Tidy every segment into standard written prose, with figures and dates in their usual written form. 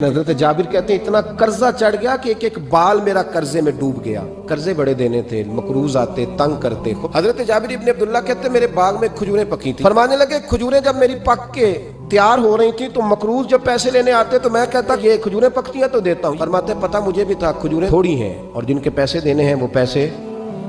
حضرت جابر کہتے ہیں اتنا قرضہ چڑھ گیا کہ ایک ایک بال میرا قرضے میں ڈوب گیا. قرضے بڑے دینے تھے, مقروض آتے, تنگ کرتے. حضرت جابر ابن عبداللہ کہتے ہیں میرے باغ میں کھجوریں پکی تھی. فرمانے لگے کھجوریں جب میری پک کے تیار ہو رہی تھی تو مقروض جب پیسے لینے آتے تو میں کہتا کہ یہ کھجوریں پکتی ہیں تو دیتا ہوں. فرماتے ہیں پتہ مجھے بھی تھا کھجوریں تھوڑی ہیں اور جن کے پیسے دینے ہیں وہ پیسے,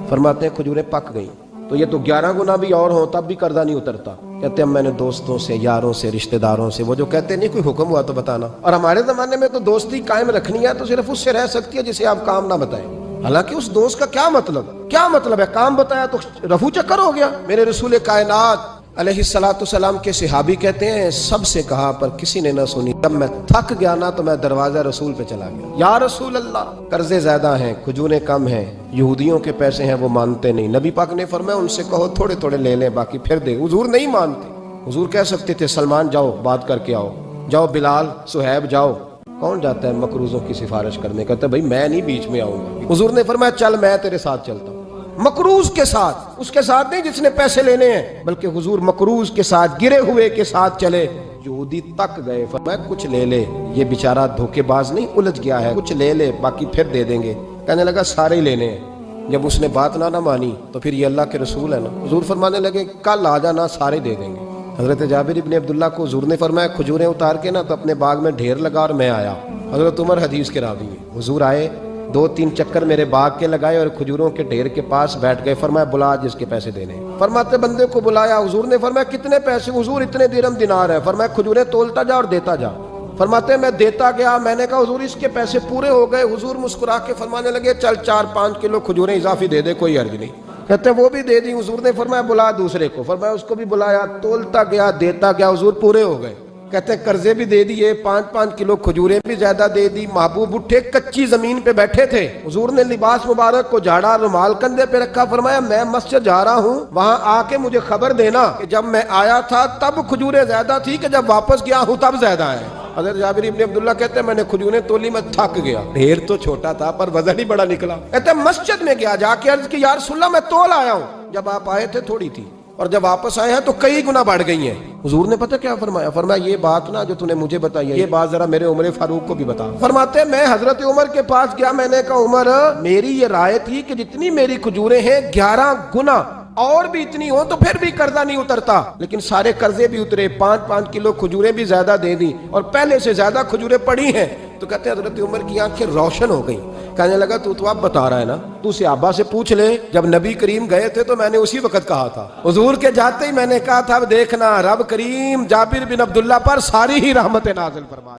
فرماتے ہیں کھجوریں پک گئیں تو یہ تو 11 گنا بھی اور ہوں تب بھی قرضہ نہیں اترتا. کہتے ہیں میں نے دوستوں سے, یاروں سے, رشتہ داروں سے, وہ جو کہتے نہیں کوئی حکم ہوا تو بتانا, اور ہمارے زمانے میں تو دوستی قائم رکھنی ہے تو صرف اس سے رہ سکتی ہے جسے آپ کام نہ بتائیں. حالانکہ اس دوست کا کیا مطلب ہے, کام بتایا تو رفو چکر ہو گیا. میرے رسول کائنات علیہ السلام کے صحابی کہتے ہیں سب سے کہا پر کسی نے نہ سنی. جب میں تھک گیا نا تو میں دروازہ رسول پہ چلا گیا. یا رسول اللہ قرضے زیادہ ہیں, کھجوریں کم ہیں, یہودیوں کے پیسے ہیں وہ مانتے نہیں. نبی پاک نے فرمایا ان سے کہو تھوڑے تھوڑے لے لیں باقی پھر دے. حضور نہیں مانتے. حضور کہہ سکتے تھے سلمان جاؤ بات کر کے آؤ, جاؤ بلال, صہیب جاؤ. کون جاتا ہے مقروضوں کی سفارش کرنے؟ کہتا ہے بھائی میں نہیں بیچ میں آؤں گا. حضور نے فرمایا چل میں تیرے ساتھ چلتا ہوں. مقروض کے ساتھ, اس کے ساتھ نہیں جس نے پیسے لینے ہیں, بلکہ حضور مقروض کے ساتھ, گرے ہوئے کے ساتھ چلے. یہودی تک گئے, فرمایا کچھ لے لے, یہ بیچارہ دھوکے باز نہیں الجھ گیا ہے, کچھ لے لے باقی پھر دے دیں گے. کہنے لگا سارے ہی لینے ہیں. جب اس نے بات نہ مانی تو پھر یہ اللہ کے رسول ہے نا. حضور فرمانے لگے کل آ جانا سارے دے دیں گے. حضرت جابر ابن عبداللہ کو حضور نے فرمایا کھجوریں اتار کے نا تو اپنے باغ میں ڈھیر لگا اور میں آیا. حضرت عمر حدیث کے راوی ہیں, حضور آئے 2-3 چکر میرے باغ کے لگائے اور کھجوروں کے ڈھیر کے پاس بیٹھ گئے. فرمایا بلا جس کے پیسے دینے. فرماتے بندے کو بلایا. حضور نے فرمایا کتنے پیسے؟ حضور اتنے درہم دینار ہے. فرمایا کھجوریں تولتا جا اور دیتا جا. فرماتے میں دیتا گیا. میں نے کہا حضور اس کے پیسے پورے ہو گئے. حضور مسکرا کے فرمانے لگے چل 4-5 کلو کھجوریں اضافی دے دے, کوئی حرج نہیں. کہتے وہ بھی دے دی. حضور نے فرمایا بلا دوسرے کو. فرمایا اس کو بھی بلایا, تولتا گیا, دیتا گیا. حضور پورے ہو گئے. کہتے قرضے بھی دے دیے, 5-5 کلو کھجوریں بھی زیادہ دے دی. محبوب اٹھے, کچی زمین پہ بیٹھے تھے. حضور نے لباس مبارک کو جھاڑا, رومال کندھے پہ رکھا. فرمایا میں مسجد جا رہا ہوں, وہاں آ کے مجھے خبر دینا کہ جب میں آیا تھا تب کھجوریں زیادہ تھی کہ جب واپس گیا ہوں تب زیادہ ہے. حضرت جابر ابن عبداللہ کہتے ہیں میں نے کھجوریں تولی, میں تھک گیا. ڈھیر تو چھوٹا تھا پر وزن ہی بڑا نکلا. کہتے ہیں مسجد میں گیا, جا کے عرض کی یا رسول اللہ میں تول آیا ہوں, جب آپ آئے تھے تھوڑی تھی اور جب واپس آئے ہیں تو کئی گنا بڑھ گئی ہیں. حضور نے پتہ کیا فرمایا؟ فرمایا یہ بات نا جو تو نے مجھے بتائی ہے یہ بات ذرا میرے عمر فاروق کو بھی بتا. فرماتے میں حضرت عمر کے پاس گیا. میں نے کہا عمر میری یہ رائے تھی کہ جتنی میری کھجوریں ہیں 11 گنا اور بھی اتنی ہو تو پھر بھی قرضہ نہیں اترتا, لیکن سارے قرضے بھی اترے. 5-5 کلو کھجوریں بھی زیادہ دے دی اور پہلے سے زیادہ کھجوریں پڑی ہیں. تو کہتے ہیں حضرت عمر کی آنکھیں روشن ہو گئیں. کہنے لگا تو اب بتا رہا ہے نا, تو صحابہ سے پوچھ لے. جب نبی کریم گئے تھے تو میں نے اسی وقت کہا تھا. حضور کے جاتے ہی میں نے کہا تھا اب دیکھنا رب کریم جابر بن عبداللہ پر ساری ہی رحمت نازل فرما.